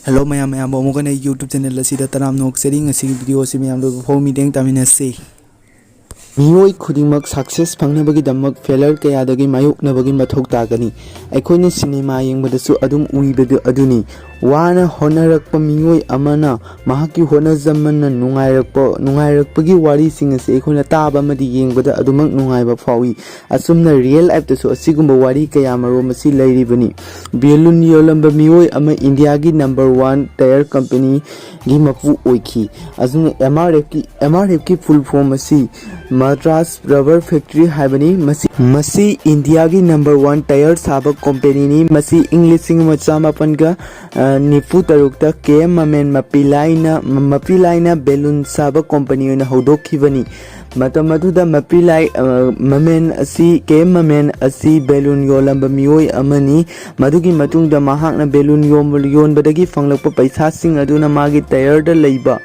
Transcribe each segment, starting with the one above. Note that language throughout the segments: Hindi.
Hello mayam mayam amuka na YouTube channel asida taram nok sharing asigi video si mayam lo phau meeting taminase मियोई खुदिमक सक्सेस फंगनबगी दमक फेलर कयादगी मायुकनबगी मथौ तागनी अखोइने सिनेमा येंगबदसु अदुम उइबदु अदुनी वाना होनरकप मियोई अमना महाकी होनजमन नुंगाइरकपगी वारी सिंगसे अखोइना ताबा मदि येंगबदा अदुमक नुंगाइबा फावी असुमना रियल लाइफ तसु असिगुंबा वारी कया मरो मसी लैरिबनी बेलुन योलंबा मियोई अमा इंडिया की नंबर 1 टायर कंपनी गी मपु ओइखी अजुन MRF की फुल फॉर्म मसी मद्रास रबर फैक्ट्री हाइबनी मसी इंडिया की नंबर 1 टायर साबा कंपनी नी मसी इंग्लिश मचा मापनगा निफु तरुकता के ममेन मपिलाइना बेलून साबा कंपनी ओइना हौदोखिबनी मतमदुदा मपिलाई ममेन असी के ममेन असी बेलून योलंबा मियोई अमनी मदुगी मतुंगदा महाकना बेलून योनबदगी फंगलकपा पैसासिंग अदुना मागी टायर दा लैबा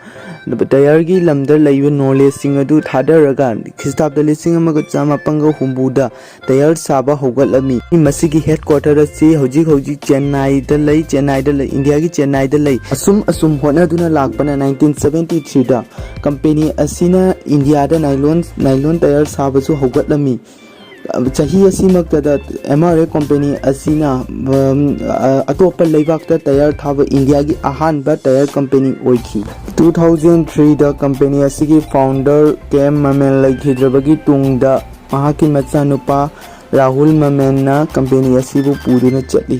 टायर की लमदर लैबा नॉलेज सिंग अदु थादरगा खिस्ताब दा लिसिंग अमगा चामापंगा हुंबुदा टायर साबा होगलमी मसीगी हेडक्वार्टर असी हौजी चेन्नई दा लै इंडिया की चेन्नई दा लै असुम होनादुना लाकपना 1973 दा कंपनी असीना इंडिया दा नाइलॉन टायर साबसु होगलमी चाही असीमक्तदा MRF कंपनी असीना अतोप लेबाकता टायर थाब इंडिया की अहानबा टायर कंपनी ओइखी 2003 दा कंपनी असीगी फाउंडर केम ममेन लैखिद्रबगी तुंगदा महाकी मचानुपा राहुल ममेन ना कंपनी असीबु पुदुना चली।